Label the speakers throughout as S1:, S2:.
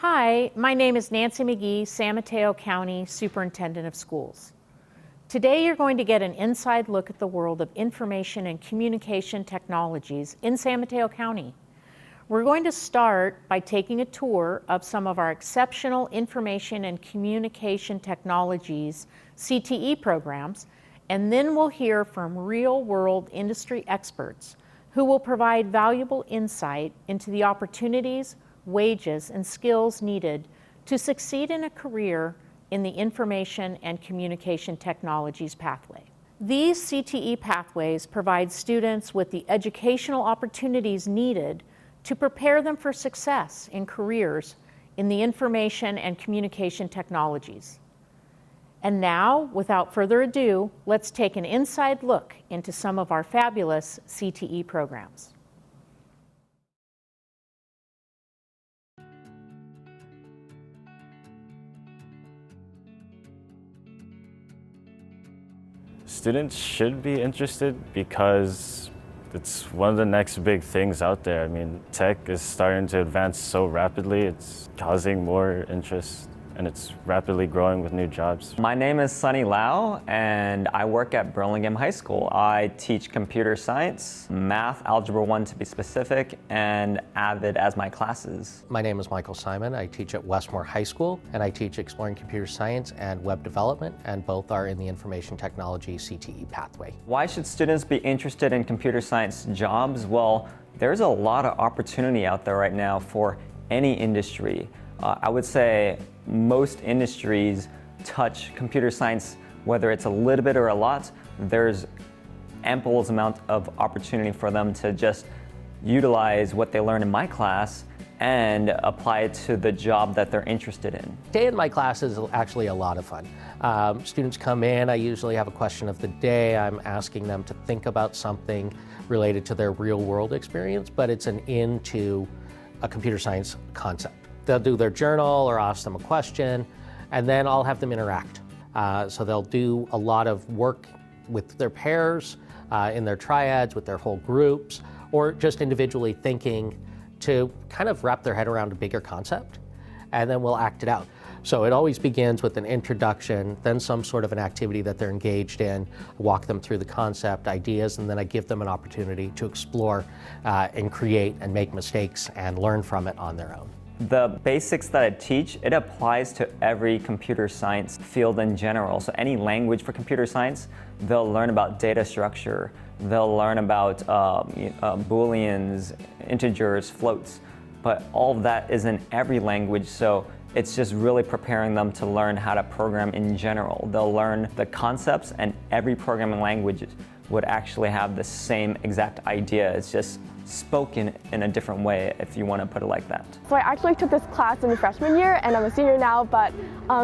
S1: Hi, my name is Nancy McGee, San Mateo County Superintendent of Schools. Today you're going to get an inside look at the world of information and communication technologies in San Mateo County. We're going to start by taking a tour of some of our exceptional information and communication technologies CTE programs, and then we'll hear from real-world industry experts who will provide valuable insight into the opportunities, wages, and skills needed to succeed in a career in the information and communication technologies pathway. These CTE pathways provide students with the educational opportunities needed to prepare them for success in careers in the information and communication technologies. And now, without further ado, let's take an inside look into some of our fabulous CTE programs.
S2: Students should be interested because it's one of the next big things out there. I mean, tech is starting to advance so rapidly, it's causing more interest and it's rapidly growing with new jobs.
S3: My name is Sunny Lau and I work at Burlingame High School. I teach computer science, math, algebra 1 to be specific, and Avid as my classes.
S4: My name is Michael Simon. I teach at Westmore High School and I teach exploring computer science and web development, and both are in the information technology CTE pathway.
S3: Why should students be interested in computer science jobs? Well, there's a lot of opportunity out there right now for any industry. I would say most industries touch computer science, whether it's a little bit or a lot. There's ample amount of opportunity for them to just utilize what they learn in my class and apply it to the job that they're interested in.
S4: Day in my class is actually a lot of fun. Students come in, I usually have a question of the day. I'm asking them to think about something related to their real world experience, but it's an into a computer science concept. They'll do their journal or ask them a question, and then I'll have them interact. So they'll do a lot of work with their pairs, in their triads, with their whole groups, or just individually thinking to kind of wrap their head around a bigger concept, and then we'll act it out. So it always begins with an introduction, then some sort of an activity that they're engaged in, walk them through the concept, ideas, and then I give them an opportunity to explore and create and make mistakes and learn from it on their own.
S3: The basics that I teach, it applies to every computer science field in general. So any language for computer science, they'll learn about data structure, they'll learn about booleans, integers, floats, but all of that is in every language, so it's just really preparing them to learn how to program in general. They'll learn the concepts, and every programming language would actually have the same exact idea. It's just spoken in a different way, if you want to put it like that.
S5: So I actually took this class in the freshman year, and I'm a senior now, but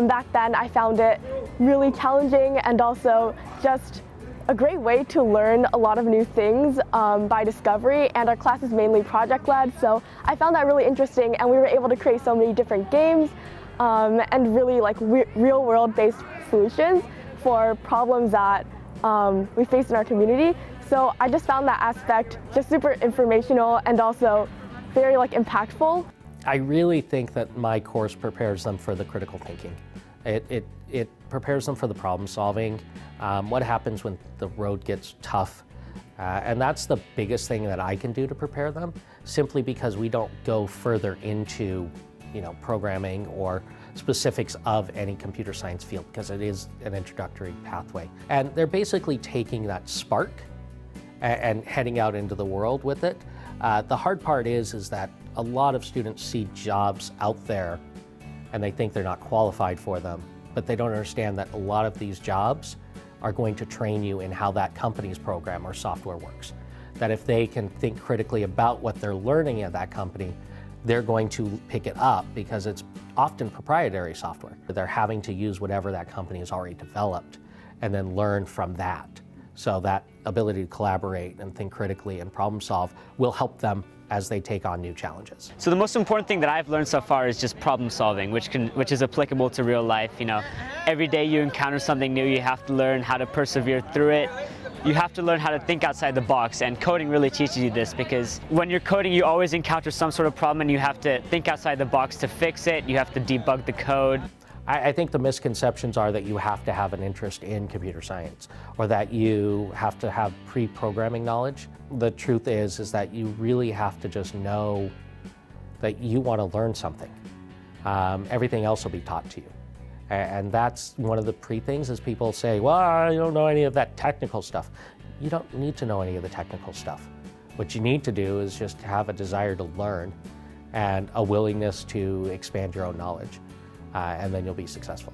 S5: back then I found it really challenging and also just a great way to learn a lot of new things by discovery, and our class is mainly project-led, so I found that really interesting, and we were able to create so many different games and really like real-world based solutions for problems that we face in our community. So I just found that aspect just super informational and also very impactful.
S4: I really think that my course prepares them for the critical thinking. It prepares them for the problem solving, what happens when the road gets tough, and that's the biggest thing that I can do to prepare them, simply because we don't go further into programming or specifics of any computer science field, because it is an introductory pathway. And they're basically taking that spark and heading out into the world with it. The hard part is that a lot of students see jobs out there and they think they're not qualified for them, but they don't understand that a lot of these jobs are going to train you in how that company's program or software works. That if they can think critically about what they're learning at that company, they're going to pick it up because it's often proprietary software. They're having to use whatever that company has already developed and then learn from that. So that ability to collaborate and think critically and problem solve will help them as they take on new challenges.
S6: So the most important thing that I've learned so far is just problem solving, which is applicable to real life. Every day you encounter something new, you have to learn how to persevere through it, you have to learn how to think outside the box, and coding really teaches you this, because when you're coding you always encounter some sort of problem and you have to think outside the box to fix it. You have to debug the code.
S4: I think the misconceptions are that you have to have an interest in computer science or that you have to have pre-programming knowledge. The truth is that you really have to just know that you want to learn something. Everything else will be taught to you. And that's one of the things is people say, well, I don't know any of that technical stuff. You don't need to know any of the technical stuff. What you need to do is just have a desire to learn and a willingness to expand your own knowledge, and then you'll be successful.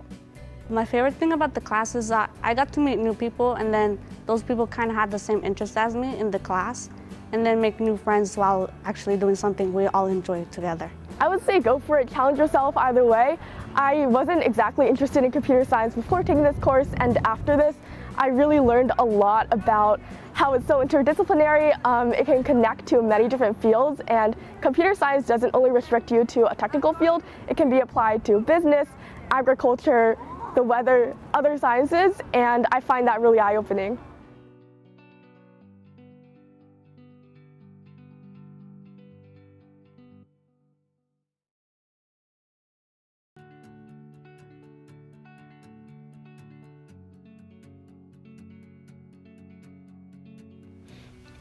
S7: My favorite thing about the class is that I got to meet new people, and then those people kind of had the same interest as me in the class, and then make new friends while actually doing something we all enjoy together.
S5: I would say go for it, challenge yourself either way. I wasn't exactly interested in computer science before taking this course, and after this, I really learned a lot about how it's so interdisciplinary. It can connect to many different fields, and computer science doesn't only restrict you to a technical field. It can be applied to business, agriculture, the weather, other sciences, and I find that really eye-opening.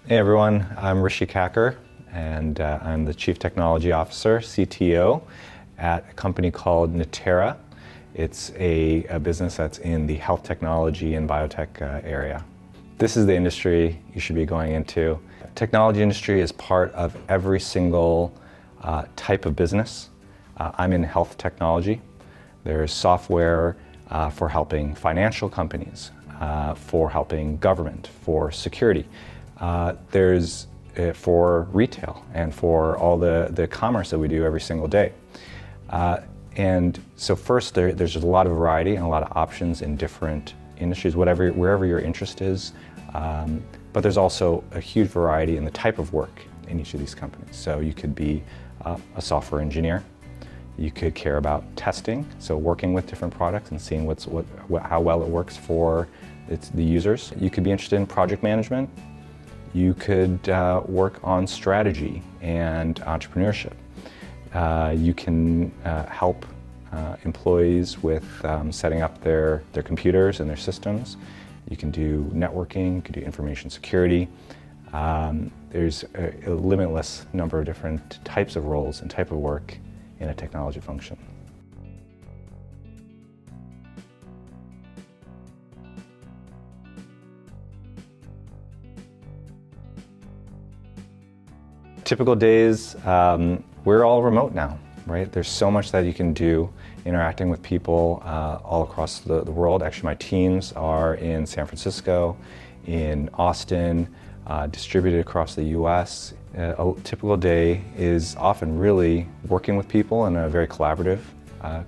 S8: Hey everyone, I'm Rishi Kacker, and I'm the Chief Technology Officer, CTO, at a company called Natera. It's a business that's in the health technology and biotech area. This is the industry you should be going into. Technology industry is part of every single type of business. I'm in health technology. There's software for helping financial companies, for helping government, for security. There's for retail and for all the commerce that we do every single day. And so first, there's just a lot of variety and a lot of options in different industries, wherever your interest is. But there's also a huge variety in the type of work in each of these companies. So you could be a software engineer. You could care about testing, so working with different products and seeing how well it works for the users. You could be interested in project management. You could work on strategy and entrepreneurship. You can help employees with setting up their computers and their systems. You can do networking, you can do information security. There's a limitless number of different types of roles and type of work in a technology function. Typical days, we're all remote now, right? There's so much that you can do interacting with people all across the world. Actually, my teams are in San Francisco, in Austin, distributed across the US. A typical day is often really working with people in a very collaborative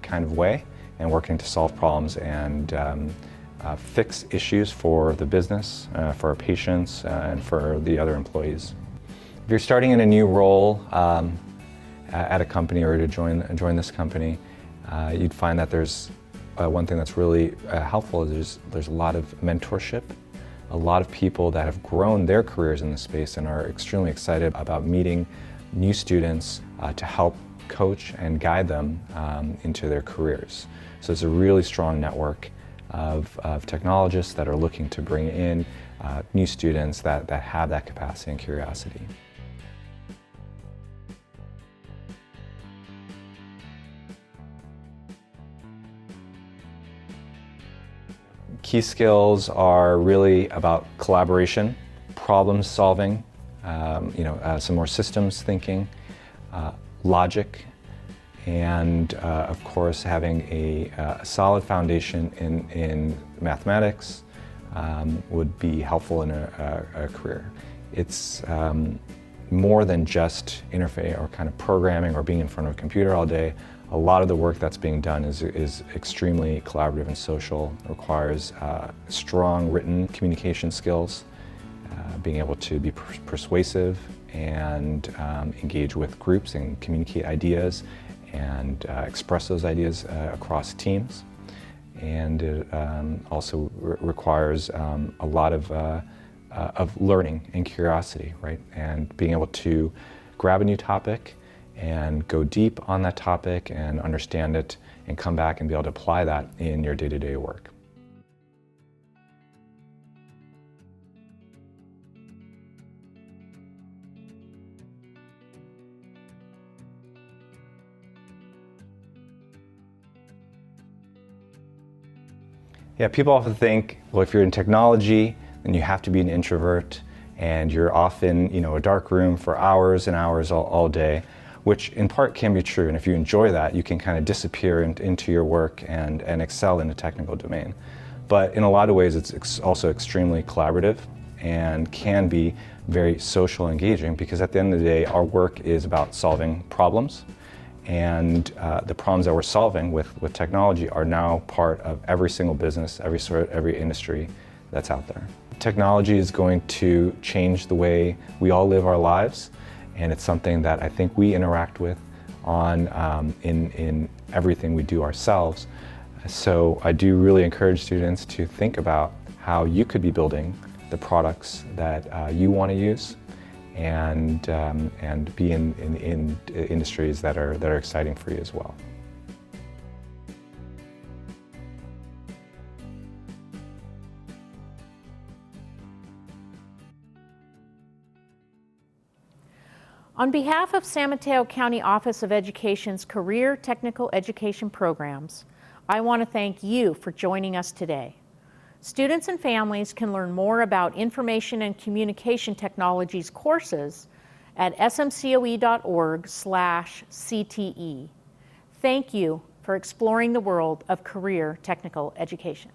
S8: kind of way and working to solve problems and fix issues for the business, for our patients, and for the other employees. If you're starting in a new role at a company or to join this company, you'd find that there's one thing that's really helpful is there's a lot of mentorship, a lot of people that have grown their careers in this space and are extremely excited about meeting new students to help coach and guide them into their careers. So it's a really strong network of technologists that are looking to bring in new students that have that capacity and curiosity. Key skills are really about collaboration, problem solving, some more systems thinking, logic, and of course having a solid foundation in mathematics would be helpful in a career. It's more than just interface or kind of programming or being in front of a computer all day. A lot of the work that's being done is extremely collaborative and social. It requires strong written communication skills, being able to be persuasive and engage with groups and communicate ideas and express those ideas across teams. And it also requires a lot of of learning and curiosity, right? And being able to grab a new topic and go deep on that topic and understand it and come back and be able to apply that in your day-to-day work. Yeah, people often think, well, if you're in technology, then you have to be an introvert, and you're often, a dark room for hours and hours all day, which in part can be true. And if you enjoy that, you can kind of disappear into your work and excel in a technical domain. But in a lot of ways, it's also extremely collaborative and can be very social engaging, because at the end of the day, our work is about solving problems. And the problems that we're solving with technology are now part of every single business, every industry that's out there. Technology is going to change the way we all live our lives, and it's something that I think we interact with in everything we do ourselves. So I do really encourage students to think about how you could be building the products that you want to use, and be in industries that are exciting for you as well.
S1: On behalf of San Mateo County Office of Education's Career Technical Education Programs, I want to thank you for joining us today. Students and families can learn more about information and communication technologies courses at smcoe.org/CTE. Thank you for exploring the world of career technical education.